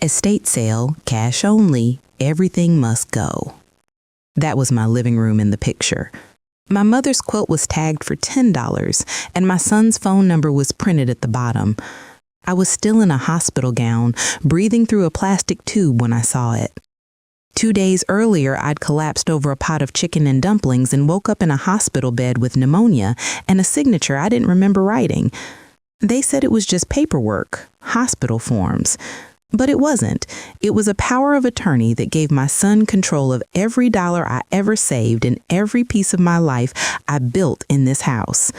Estate sale, cash only, everything must go. That was my living room in the picture. My mother's quilt was tagged for $10, and my son's phone number was printed at the bottom. I was still in a hospital gown, breathing through a plastic tube when I saw it. 2 days earlier, I'd collapsed over a pot of chicken and dumplings and woke up in a hospital bed with pneumonia and a signature I didn't remember writing. They said it was just paperwork, hospital forms. But it wasn't. It was a power of attorney that gave my son control of every dollar I ever saved and every piece of my life I built in this house.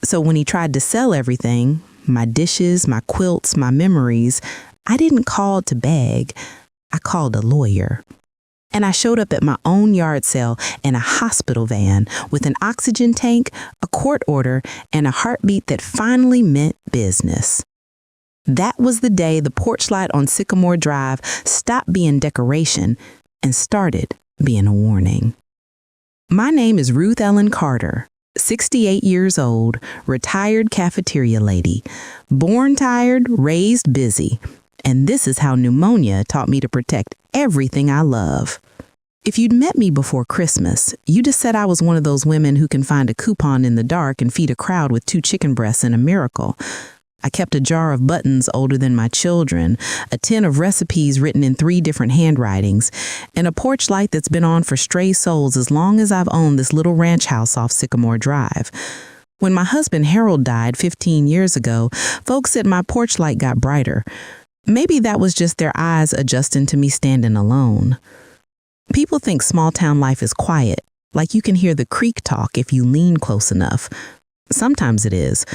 So when he tried to sell everything, my dishes, my quilts, my memories, I didn't call to beg. I called a lawyer. And I showed up at my own yard sale in a hospital van with an oxygen tank, a court order, and a heartbeat that finally meant business. That was the day the porch light on Sycamore Drive stopped being decoration and started being a warning. My name is Ruth Ellen Carter, 68 years old, retired cafeteria lady, born tired, raised busy, and this is how pneumonia taught me to protect everything I love. If you'd met me before Christmas, you'd have said I was one of those women who can find a coupon in the dark and feed a crowd with 2 chicken breasts and a miracle. I kept a jar of buttons older than my children, a tin of recipes written in 3 different handwritings, and a porch light that's been on for stray souls as long as I've owned this little ranch house off Sycamore Drive. When my husband Harold died 15 years ago, folks said my porch light got brighter. Maybe that was just their eyes adjusting to me standing alone. People think small-town life is quiet, like you can hear the creek talk if you lean close enough. Sometimes it is.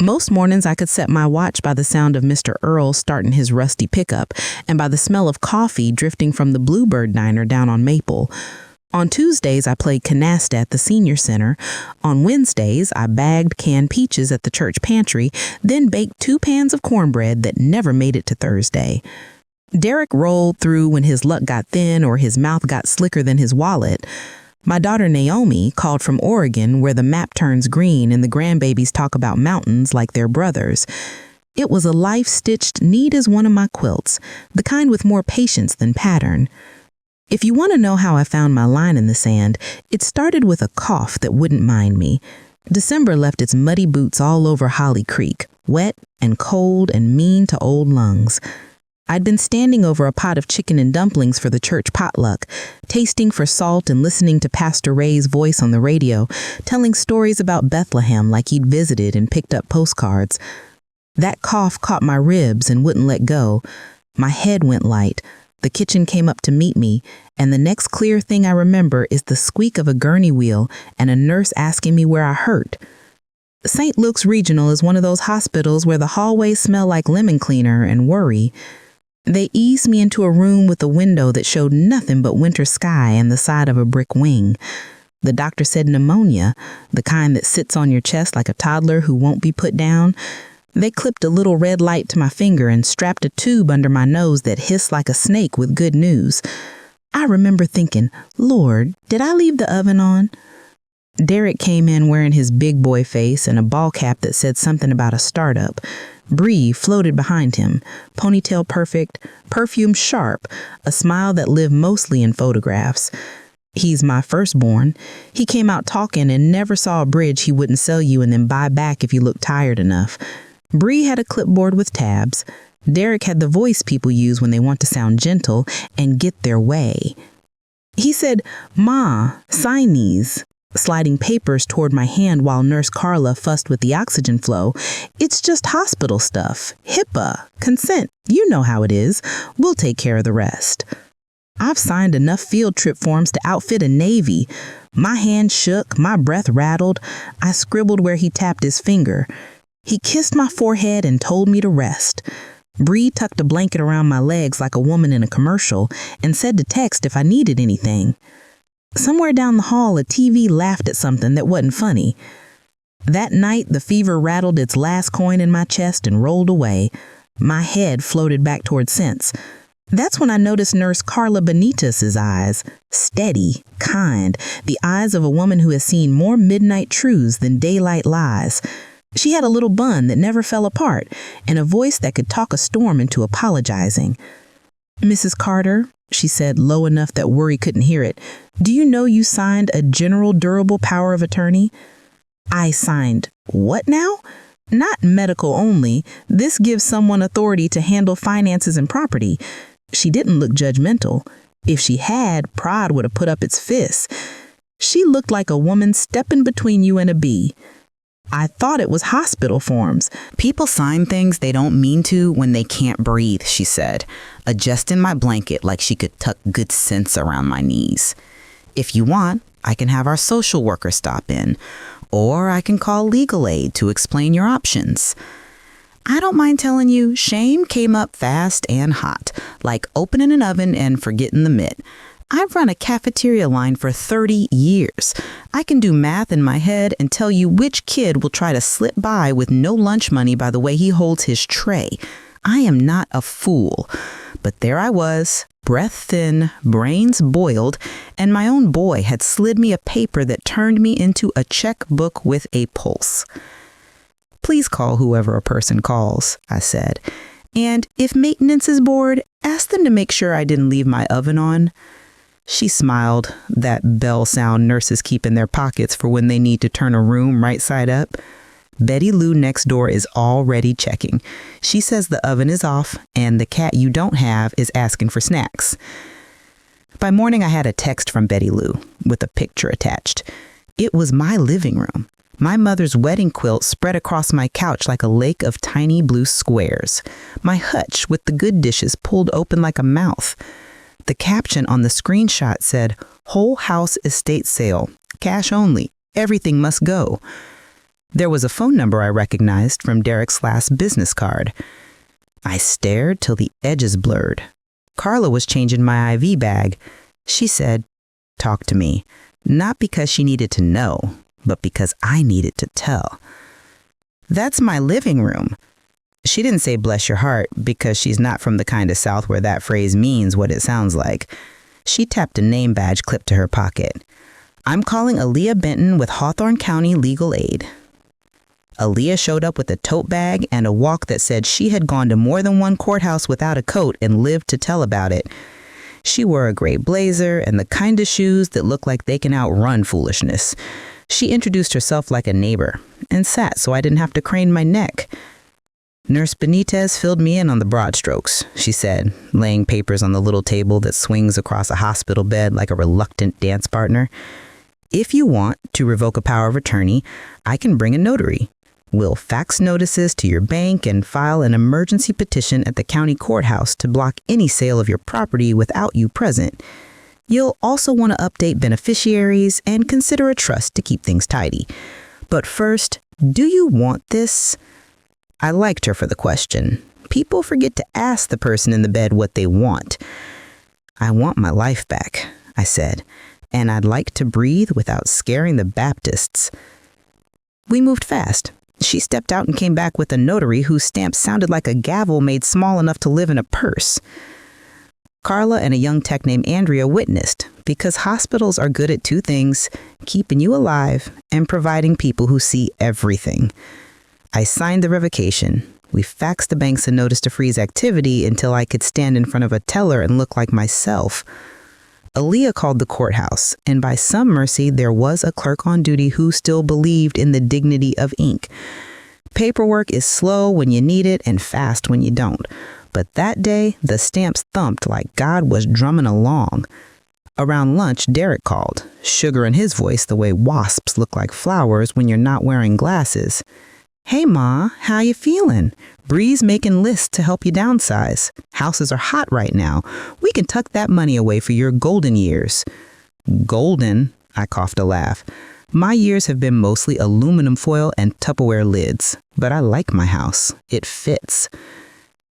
Most mornings I could set my watch by the sound of Mr. Earl starting his rusty pickup and by the smell of coffee drifting from the Bluebird Diner down on Maple. On Tuesdays, I played canasta at the senior center. On Wednesdays, I bagged canned peaches at the church pantry, then baked 2 pans of cornbread that never made it to Thursday. Derek rolled through when his luck got thin or his mouth got slicker than his wallet. My daughter Naomi called from Oregon, where the map turns green and the grandbabies talk about mountains like they're brothers. It was a life stitched neat as one of my quilts, the kind with more patience than pattern. If you want to know how I found my line in the sand, it started with a cough that wouldn't mind me. December left its muddy boots all over Holly Creek, wet and cold and mean to old lungs. I'd been standing over a pot of chicken and dumplings for the church potluck, tasting for salt and listening to Pastor Ray's voice on the radio, telling stories about Bethlehem like he'd visited and picked up postcards. That cough caught my ribs and wouldn't let go. My head went light. The kitchen came up to meet me, and the next clear thing I remember is the squeak of a gurney wheel and a nurse asking me where I hurt. St. Luke's Regional is one of those hospitals where the hallways smell like lemon cleaner and worry. They eased me into a room with a window that showed nothing but winter sky and the side of a brick wing. The doctor said pneumonia, the kind that sits on your chest like a toddler who won't be put down. They clipped a little red light to my finger and strapped a tube under my nose that hissed like a snake with good news. I remember thinking, Lord, did I leave the oven on? Derek came in wearing his big boy face and a ball cap that said something about a startup. Bree floated behind him, ponytail perfect, perfume sharp, a smile that lived mostly in photographs. He's my firstborn. He came out talking and never saw a bridge he wouldn't sell you and then buy back if you looked tired enough. Bree had a clipboard with tabs. Derek had the voice people use when they want to sound gentle and get their way. He said, "Ma, sign these," sliding papers toward my hand while Nurse Carla fussed with the oxygen flow. "It's just hospital stuff. HIPAA, consent. You know how it is. We'll take care of the rest." I've signed enough field trip forms to outfit a Navy. My hand shook, my breath rattled. I scribbled where he tapped his finger. He kissed my forehead and told me to rest. Bree tucked a blanket around my legs like a woman in a commercial and said to text if I needed anything. Somewhere down the hall, a TV laughed at something that wasn't funny. That night, the fever rattled its last coin in my chest and rolled away. My head floated back toward sense. That's when I noticed Nurse Carla Benitez's eyes. Steady, kind, the eyes of a woman who has seen more midnight truths than daylight lies. She had a little bun that never fell apart and a voice that could talk a storm into apologizing. Mrs. Carter, she said low enough that Worry couldn't hear it, do you know you signed a general durable power of attorney? I signed what now? Not medical only. This gives someone authority to handle finances and property. She didn't look judgmental. If she had, pride would have put up its fist. She looked like a woman stepping between you and a bee. I thought it was hospital forms. People sign things they don't mean to when they can't breathe, she said, adjusting my blanket like she could tuck good sense around my knees. If you want, I can have our social worker stop in, or I can call legal aid to explain your options. I don't mind telling you, shame came up fast and hot, like opening an oven and forgetting the mitt. I've run a cafeteria line for 30 years. I can do math in my head and tell you which kid will try to slip by with no lunch money by the way he holds his tray. I am not a fool. But there I was, breath thin, brains boiled, and my own boy had slid me a paper that turned me into a checkbook with a pulse. Please call whoever a person calls, I said. And if maintenance is bored, ask them to make sure I didn't leave my oven on. She smiled, that bell sound nurses keep in their pockets for when they need to turn a room right side up. Betty Lou next door is already checking. She says the oven is off and the cat you don't have is asking for snacks. By morning, I had a text from Betty Lou with a picture attached. It was my living room. My mother's wedding quilt spread across my couch like a lake of tiny blue squares. My hutch with the good dishes pulled open like a mouth. The caption on the screenshot said, "Whole house estate sale, cash only, everything must go." There was a phone number I recognized from Derek's last business card. I stared till the edges blurred. Carla was changing my IV bag. She said, "Talk to me," not because she needed to know, but because I needed to tell. That's my living room. She didn't say bless your heart because she's not from the kind of South where that phrase means what it sounds like. She tapped a name badge clipped to her pocket. I'm calling Aaliyah Benton with Hawthorne County Legal Aid. Aaliyah showed up with a tote bag and a walk that said she had gone to more than one courthouse without a coat and lived to tell about it. She wore a gray blazer and the kind of shoes that look like they can outrun foolishness. She introduced herself like a neighbor and sat so I didn't have to crane my neck. Nurse Benitez filled me in on the broad strokes, she said, laying papers on the little table that swings across a hospital bed like a reluctant dance partner. If you want to revoke a power of attorney, I can bring a notary. We'll fax notices to your bank and file an emergency petition at the county courthouse to block any sale of your property without you present. You'll also want to update beneficiaries and consider a trust to keep things tidy. But first, do you want this? I liked her for the question. People forget to ask the person in the bed what they want. I want my life back, I said, and I'd like to breathe without scaring the Baptists. We moved fast. She stepped out and came back with a notary whose stamp sounded like a gavel made small enough to live in a purse. Carla and a young tech named Andrea witnessed, because hospitals are good at two things, keeping you alive and providing people who see everything. I signed the revocation. We faxed the banks a notice to freeze activity until I could stand in front of a teller and look like myself. Aaliyah called the courthouse, and by some mercy, there was a clerk on duty who still believed in the dignity of ink. Paperwork is slow when you need it and fast when you don't. But that day, the stamps thumped like God was drumming along. Around lunch, Derek called, sugar in his voice the way wasps look like flowers when you're not wearing glasses. Hey, Ma, how you feeling? Bree's making lists to help you downsize. Houses are hot right now. We can tuck that money away for your golden years. Golden? I coughed a laugh. My years have been mostly aluminum foil and Tupperware lids, but I like my house. It fits.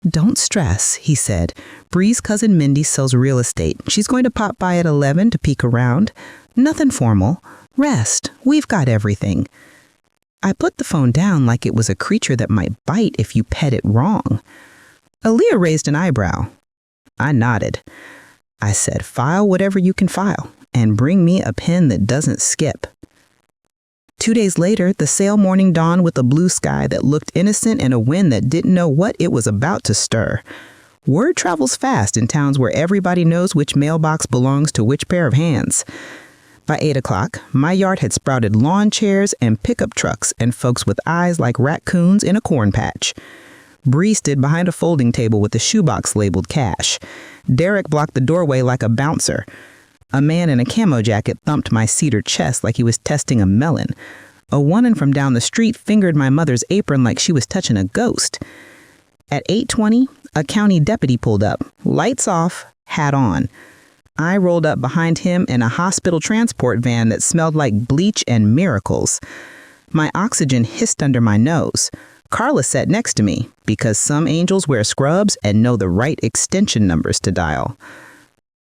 Don't stress, he said. Bree's cousin Mindy sells real estate. She's going to pop by at 11 to peek around. Nothing formal. Rest. We've got everything. I put the phone down like it was a creature that might bite if you pet it wrong. Aaliyah raised an eyebrow. I nodded. I said, file whatever you can file, and bring me a pen that doesn't skip. 2 days later, the sale morning dawned with a blue sky that looked innocent and a wind that didn't know what it was about to stir. Word travels fast in towns where everybody knows which mailbox belongs to which pair of hands. By 8 o'clock, my yard had sprouted lawn chairs and pickup trucks and folks with eyes like raccoons in a corn patch. Bree stood behind a folding table with a shoebox labeled cash. Derek blocked the doorway like a bouncer. A man in a camo jacket thumped my cedar chest like he was testing a melon. A woman from down the street fingered my mother's apron like she was touching a ghost. At 8:20, a county deputy pulled up, lights off, hat on. I rolled up behind him in a hospital transport van that smelled like bleach and miracles. My oxygen hissed under my nose. Carla sat next to me because some angels wear scrubs and know the right extension numbers to dial.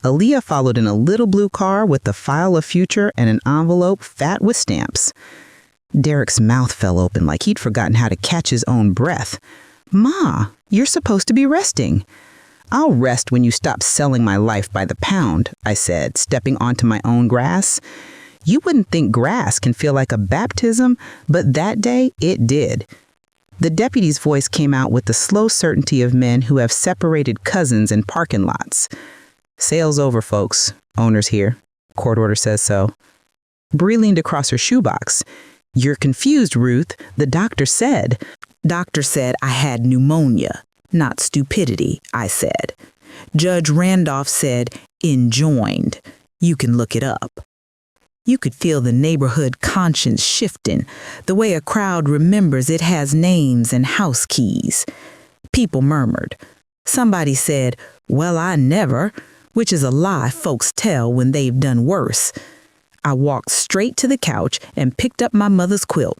Aaliyah followed in a little blue car with a file of Future and an envelope fat with stamps. Derek's mouth fell open like he'd forgotten how to catch his own breath. "Ma, you're supposed to be resting." "I'll rest when you stop selling my life by the pound," I said, stepping onto my own grass. You wouldn't think grass can feel like a baptism, but that day it did. The deputy's voice came out with the slow certainty of men who have separated cousins in parking lots. "Sale's over, folks. Owner's here. Court order says so." Bree leaned across her shoebox. "You're confused, Ruth. The doctor said I had pneumonia, not stupidity," I said. "Judge Randolph said enjoined. You can look it up." You could feel the neighborhood conscience shifting, the way a crowd remembers it has names and house keys. People murmured. Somebody said, "Well, I never," which is a lie folks tell when they've done worse. I walked straight to the couch and picked up my mother's quilt.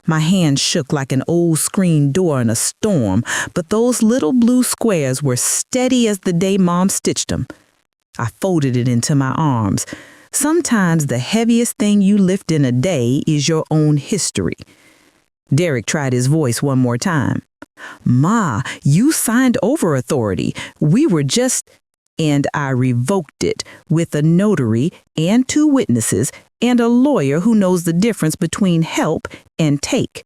My hand shook like an old screen door in a storm, but those little blue squares were steady as the day Mom stitched them. I folded it into my arms. Sometimes the heaviest thing you lift in a day is your own history. Derek tried his voice one more time. "Ma, you signed over authority. We were just..." And I revoked it with a notary and 2 witnesses and a lawyer who knows the difference between help and take.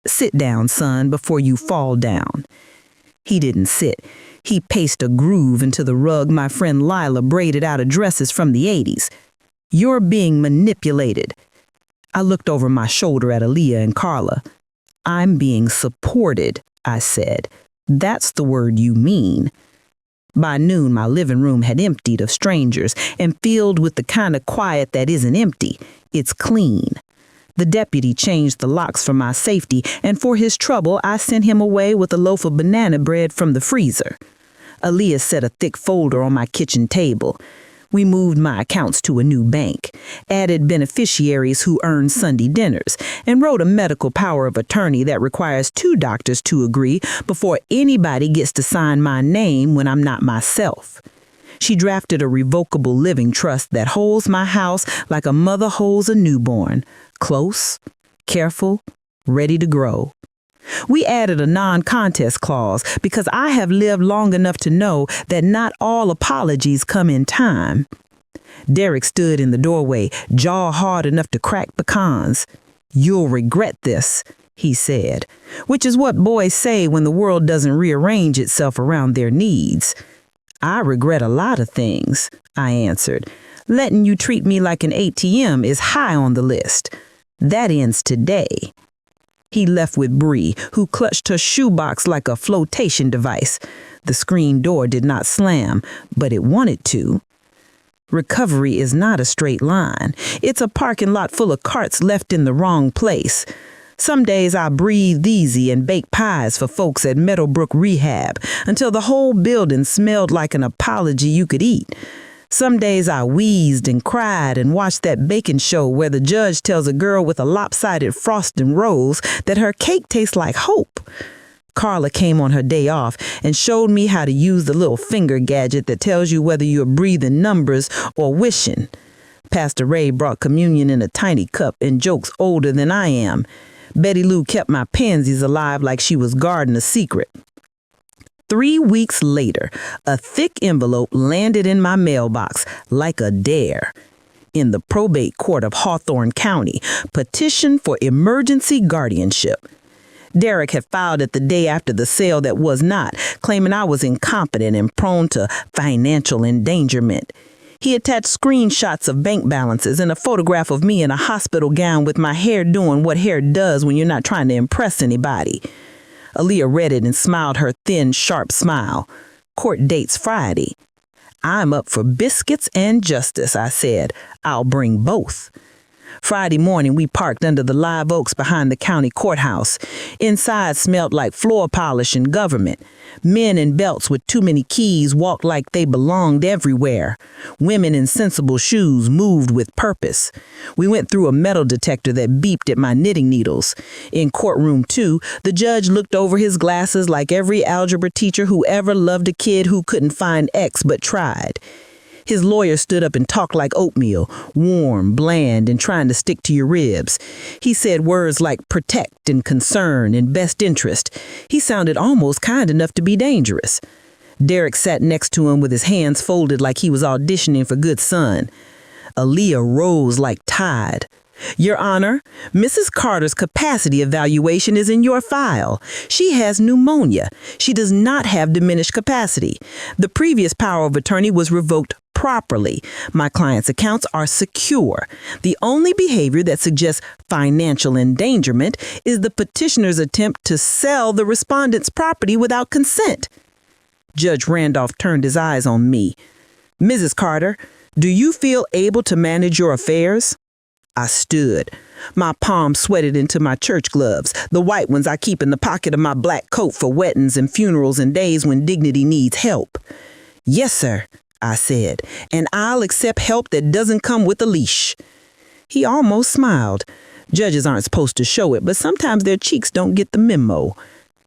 "Sit down, son, before you fall down." He didn't sit. He paced a groove into the rug my friend Lila braided out of dresses from the 80s. "You're being manipulated." I looked over my shoulder at Aaliyah and Carla. "I'm being supported," I said. "That's the word you mean." By noon, my living room had emptied of strangers and filled with the kind of quiet that isn't empty. It's clean. The deputy changed the locks for my safety, and for his trouble, I sent him away with a loaf of banana bread from the freezer. Aaliyah set a thick folder on my kitchen table. We moved my accounts to a new bank, added beneficiaries who earn Sunday dinners, and wrote a medical power of attorney that requires 2 doctors to agree before anybody gets to sign my name when I'm not myself. She drafted a revocable living trust that holds my house like a mother holds a newborn, close, careful, ready to grow. We added a non-contest clause because I have lived long enough to know that not all apologies come in time. Derek stood in the doorway, jaw hard enough to crack pecans. "You'll regret this," he said, which is what boys say when the world doesn't rearrange itself around their needs. "I regret a lot of things," I answered. "Letting you treat me like an ATM is high on the list. That ends today." He left with Bree, who clutched her shoebox like a flotation device. The screen door did not slam, but it wanted to. Recovery is not a straight line. It's a parking lot full of carts left in the wrong place. Some days I breathed easy and baked pies for folks at Meadowbrook Rehab until the whole building smelled like an apology you could eat. Some days I wheezed and cried and watched that baking show where the judge tells a girl with a lopsided frosting rose that her cake tastes like hope. Carla came on her day off and showed me how to use the little finger gadget that tells you whether you're breathing numbers or wishing. Pastor Ray brought communion in a tiny cup and jokes older than I am. Betty Lou kept my pansies alive like she was guarding a secret. 3 weeks later, a thick envelope landed in my mailbox like a dare. In the probate court of Hawthorne County, petition for emergency guardianship. Derek had filed it the day after the sale that was not, claiming I was incompetent and prone to financial endangerment. He attached screenshots of bank balances and a photograph of me in a hospital gown with my hair doing what hair does when you're not trying to impress anybody. Aaliyah read it and smiled her thin, sharp smile. Court date's Friday. I'm up for biscuits and justice, I said. I'll bring both. Friday morning, we parked under the live oaks behind the county courthouse. Inside smelled like floor polish and government. Men in belts with too many keys walked like they belonged everywhere. Women in sensible shoes moved with purpose. We went through a metal detector that beeped at my knitting needles. In courtroom 2, the judge looked over his glasses like every algebra teacher who ever loved a kid who couldn't find X but tried. His lawyer stood up and talked like oatmeal, warm, bland, and trying to stick to your ribs. He said words like protect and concern and best interest. He sounded almost kind enough to be dangerous. Derek sat next to him with his hands folded like he was auditioning for Good Son. Aaliyah rose like tide. Your Honor, Mrs. Carter's capacity evaluation is in your file. She has pneumonia. She does not have diminished capacity. The previous power of attorney was revoked properly. My client's accounts are secure. The only behavior that suggests financial endangerment is the petitioner's attempt to sell the respondent's property without consent. Judge Randolph turned his eyes on me. Mrs. Carter, do you feel able to manage your affairs? I stood. My palms sweated into my church gloves, the white ones I keep in the pocket of my black coat for weddings and funerals and days when dignity needs help. Yes, sir, I said, and I'll accept help that doesn't come with a leash. He almost smiled. Judges aren't supposed to show it, but sometimes their cheeks don't get the memo.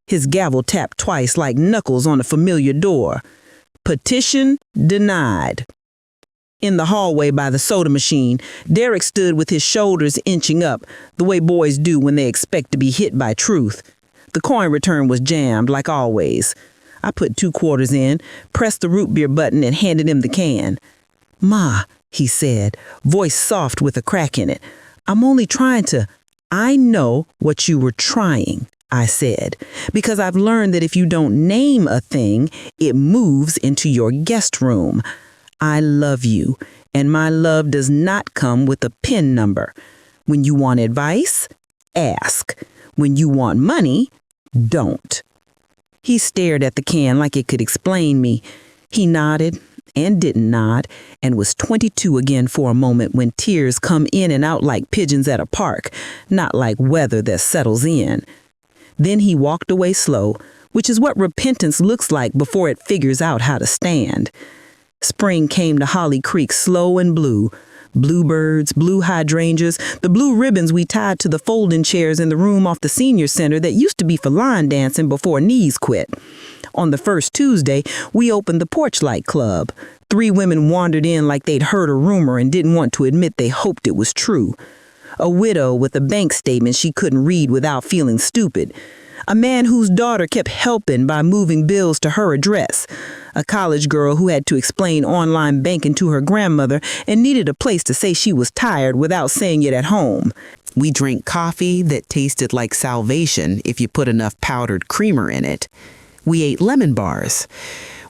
His gavel tapped twice like knuckles on a familiar door. Petition denied. In the hallway by the soda machine, Derek stood with his shoulders inching up, the way boys do when they expect to be hit by truth. The coin return was jammed, like always. I put 2 quarters in, pressed the root beer button, and handed him the can. Ma, he said, voice soft with a crack in it. I'm only trying to... I know what you were trying, I said, because I've learned that if you don't name a thing, it moves into your guest room. I love you, and my love does not come with a PIN number. When you want advice, ask. When you want money, don't. He stared at the can like it could explain me. He nodded and didn't nod and was 22 again for a moment when tears come in and out like pigeons at a park, not like weather that settles in. Then he walked away slow, which is what repentance looks like before it figures out how to stand. Spring came to Holly Creek slow and blue. Bluebirds, blue hydrangeas, the blue ribbons we tied to the folding chairs in the room off the senior center that used to be for line dancing before knees quit. On the first Tuesday, we opened the Porch Light Club. 3 women wandered in like they'd heard a rumor and didn't want to admit they hoped it was true. A widow with a bank statement she couldn't read without feeling stupid. A man whose daughter kept helping by moving bills to her address. A college girl who had to explain online banking to her grandmother and needed a place to say she was tired without saying it at home. We drank coffee that tasted like salvation if you put enough powdered creamer in it. We ate lemon bars.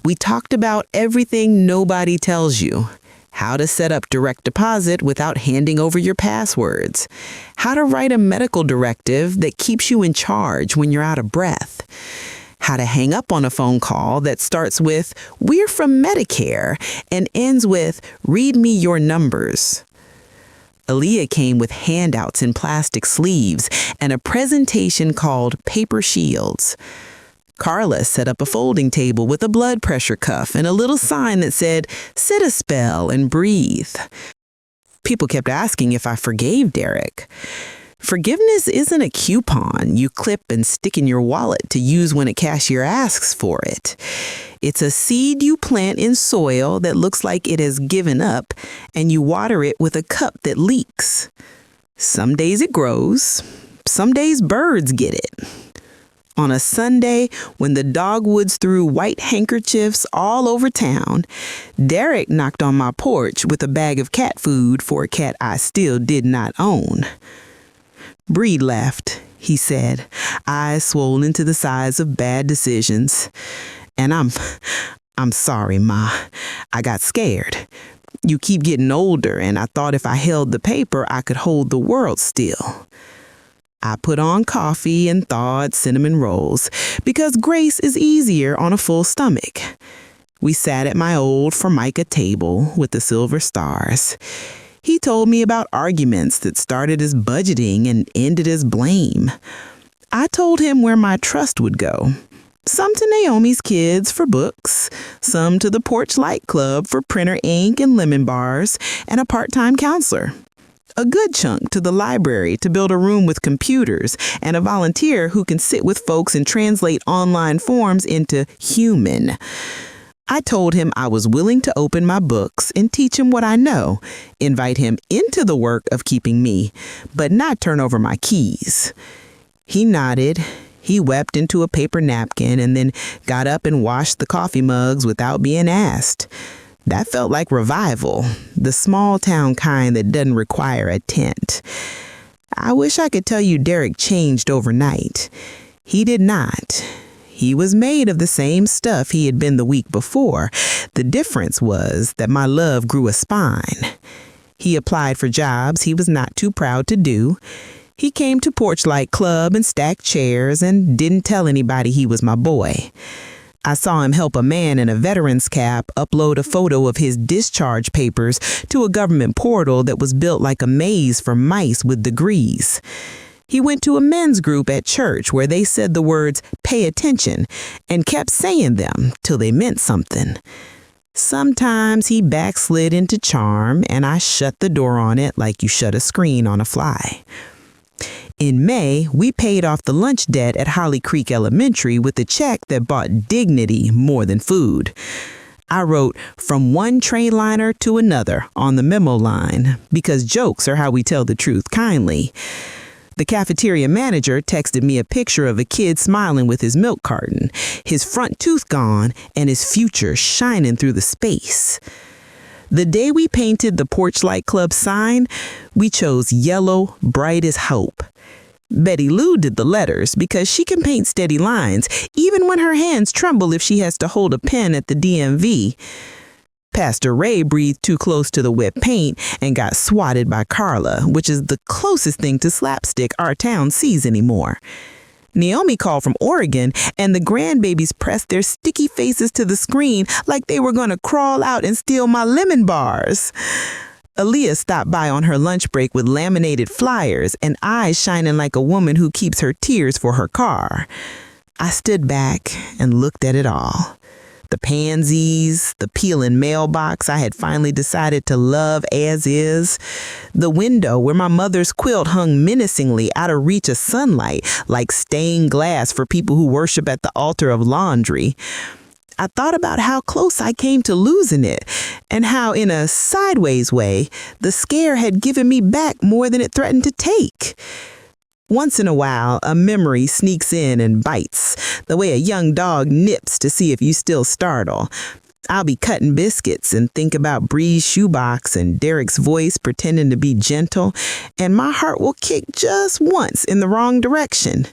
We talked about everything nobody tells you. How to set up direct deposit without handing over your passwords. How to write a medical directive that keeps you in charge when you're out of breath. How to hang up on a phone call that starts with, "We're from Medicare," and ends with, "Read me your numbers." Aaliyah came with handouts in plastic sleeves and a presentation called Paper Shields. Carla set up a folding table with a blood pressure cuff and a little sign that said, "Sit a spell and breathe." People kept asking if I forgave Derek. Forgiveness isn't a coupon you clip and stick in your wallet to use when a cashier asks for it. It's a seed you plant in soil that looks like it has given up, and you water it with a cup that leaks. Some days it grows, some days birds get it. On a Sunday, when the dogwoods threw white handkerchiefs all over town, Derek knocked on my porch with a bag of cat food for a cat I still did not own. Breed laughed. he said, eyes swollen to the size of bad decisions. And I'm sorry, Ma. I got scared. You keep getting older, and I thought if I held the paper, I could hold the world still. I put on coffee and thawed cinnamon rolls because grace is easier on a full stomach. We sat at my old Formica table with the silver stars. He told me about arguments that started as budgeting and ended as blame. I told him where my trust would go. Some to Naomi's kids for books, some to the Porch Light Club for printer ink and lemon bars, and a part-time counselor. A good chunk to the library to build a room with computers and a volunteer who can sit with folks and translate online forms into human. I told him I was willing to open my books and teach him what I know, invite him into the work of keeping me, but not turn over my keys. He nodded. He wept into a paper napkin and then got up and washed the coffee mugs without being asked. That felt like revival, the small town kind that doesn't require a tent. I wish I could tell you Derek changed overnight. He did not. He was made of the same stuff he had been the week before. The difference was that my love grew a spine. He applied for jobs he was not too proud to do. He came to Porch Light Club and stacked chairs and didn't tell anybody he was my boy. I saw him help a man in a veteran's cap upload a photo of his discharge papers to a government portal that was built like a maze for mice with degrees. He went to a men's group at church where they said the words, "pay attention," and kept saying them till they meant something. Sometimes he backslid into charm, and I shut the door on it like you shut a screen on a fly. In May, we paid off the lunch debt at Holly Creek Elementary with a check that bought dignity more than food. I wrote "from one train liner to another" on the memo line because jokes are how we tell the truth kindly. The cafeteria manager texted me a picture of a kid smiling with his milk carton, his front tooth gone, and his future shining through the space. The day we painted the Porch Light Club sign, we chose yellow, bright as hope. Betty Lou did the letters because she can paint steady lines, even when her hands tremble if she has to hold a pen at the DMV. Pastor Ray breathed too close to the wet paint and got swatted by Carla, which is the closest thing to slapstick our town sees anymore. Naomi called from Oregon, and the grandbabies pressed their sticky faces to the screen like they were going to crawl out and steal my lemon bars. Aaliyah stopped by on her lunch break with laminated flyers and eyes shining like a woman who keeps her tears for her car. I stood back and looked at it all. The pansies, the peeling mailbox I had finally decided to love as is, the window where my mother's quilt hung menacingly out of reach of sunlight like stained glass for people who worship at the altar of laundry. I thought about how close I came to losing it and how, in a sideways way, the scare had given me back more than it threatened to take. Once in a while, a memory sneaks in and bites, the way a young dog nips to see if you still startle. I'll be cutting biscuits and think about Bree's shoebox and Derek's voice pretending to be gentle, and my heart will kick just once in the wrong direction.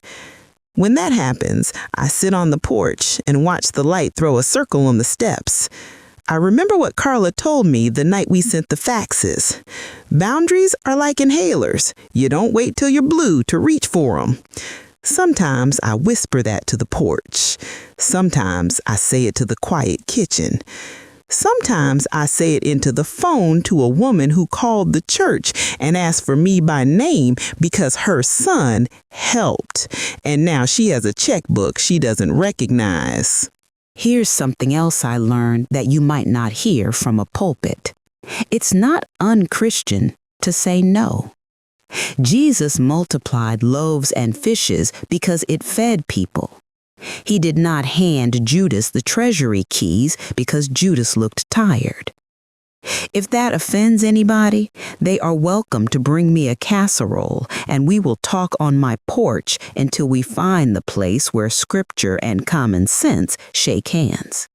When that happens, I sit on the porch and watch the light throw a circle on the steps. I remember what Carla told me the night we sent the faxes. Boundaries are like inhalers. You don't wait till you're blue to reach for them. Sometimes I whisper that to the porch. Sometimes I say it to the quiet kitchen. Sometimes I say it into the phone to a woman who called the church and asked for me by name because her son helped, and now she has a checkbook she doesn't recognize. Here's something else I learned that you might not hear from a pulpit. It's not unchristian to say no. Jesus multiplied loaves and fishes because it fed people. He did not hand Judas the treasury keys because Judas looked tired. If that offends anybody, they are welcome to bring me a casserole, and we will talk on my porch until we find the place where scripture and common sense shake hands.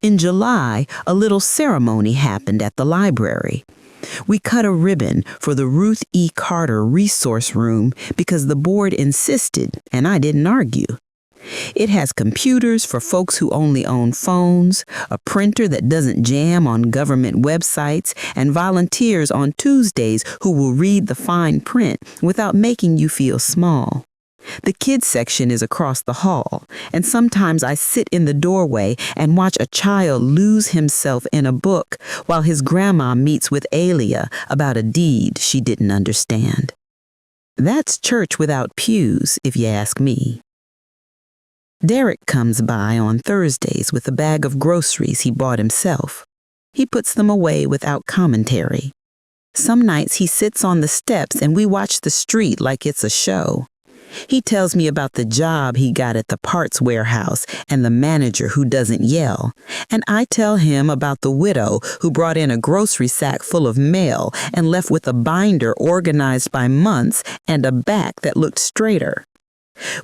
In July, a little ceremony happened at the library. We cut a ribbon for the Ruth E. Carter Resource Room because the board insisted, and I didn't argue. It has computers for folks who only own phones, a printer that doesn't jam on government websites, and volunteers on Tuesdays who will read the fine print without making you feel small. The kids section is across the hall, and sometimes I sit in the doorway and watch a child lose himself in a book while his grandma meets with Alia about a deed she didn't understand. That's church without pews, if you ask me. Derek comes by on Thursdays with a bag of groceries he bought himself. He puts them away without commentary. Some nights he sits on the steps and we watch the street like it's a show. He tells me about the job he got at the parts warehouse and the manager who doesn't yell. And I tell him about the widow who brought in a grocery sack full of mail and left with a binder organized by months and a back that looked straighter.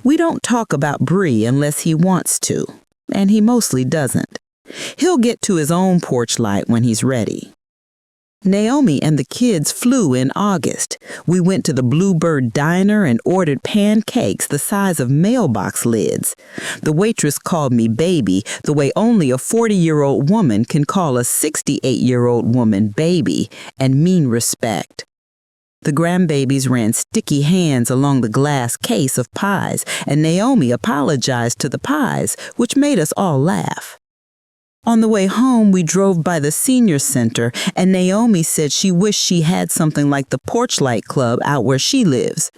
We don't talk about Bree unless he wants to, and he mostly doesn't. He'll get to his own porch light when he's ready. Naomi and the kids flew in August. We went to the Bluebird Diner and ordered pancakes the size of mailbox lids. The waitress called me baby the way only a 40-year-old woman can call a 68-year-old woman baby and mean respect. The grandbabies ran sticky hands along the glass case of pies, and Naomi apologized to the pies, which made us all laugh. On the way home, we drove by the senior center, and Naomi said she wished she had something like the Porch Light Club out where she lives.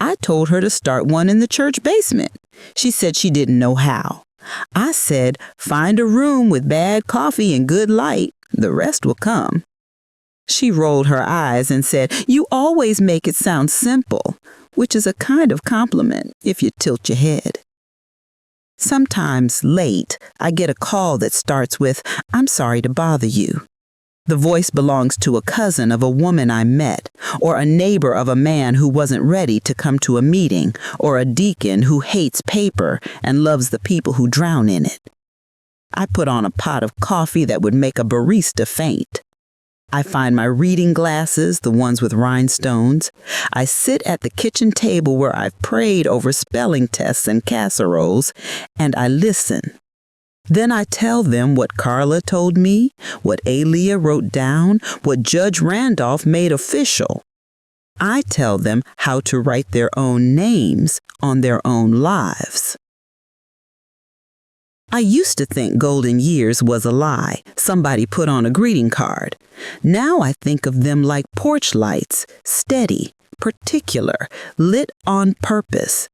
I told her to start one in the church basement. She said she didn't know how. I said, find a room with bad coffee and good light. The rest will come. She rolled her eyes and said, you always make it sound simple, which is a kind of compliment if you tilt your head. Sometimes, late, I get a call that starts with, I'm sorry to bother you. The voice belongs to a cousin of a woman I met, or a neighbor of a man who wasn't ready to come to a meeting, or a deacon who hates paper and loves the people who drown in it. I put on a pot of coffee that would make a barista faint. I find my reading glasses, the ones with rhinestones. I sit at the kitchen table where I've prayed over spelling tests and casseroles, and I listen. Then I tell them what Carla told me, what Alia wrote down, what Judge Randolph made official. I tell them how to write their own names on their own lives. I used to think golden years was a lie somebody put on a greeting card. Now I think of them like porch lights, steady, particular, lit on purpose.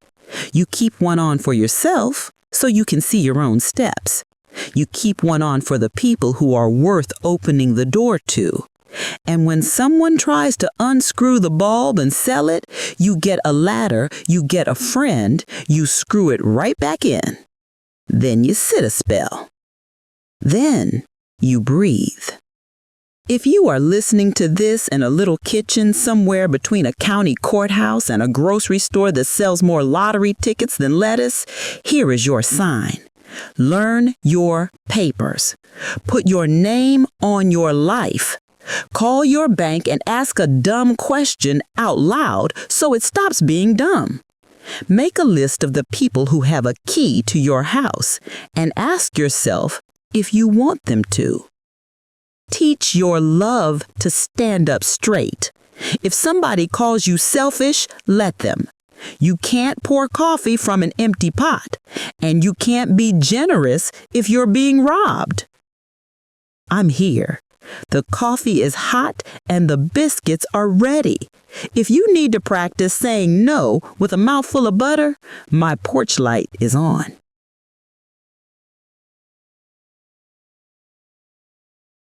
You keep one on for yourself so you can see your own steps. You keep one on for the people who are worth opening the door to. And when someone tries to unscrew the bulb and sell it, you get a ladder, you get a friend, you screw it right back in. Then you sit a spell. Then you breathe. If you are listening to this in a little kitchen somewhere between a county courthouse and a grocery store that sells more lottery tickets than lettuce, here is your sign. Learn your papers. Put your name on your life. Call your bank and ask a dumb question out loud so it stops being dumb. Make a list of the people who have a key to your house and ask yourself if you want them to. Teach your love to stand up straight. If somebody calls you selfish, let them. You can't pour coffee from an empty pot, and you can't be generous if you're being robbed. I'm here. The coffee is hot and the biscuits are ready. If you need to practice saying no with a mouthful of butter, my porch light is on.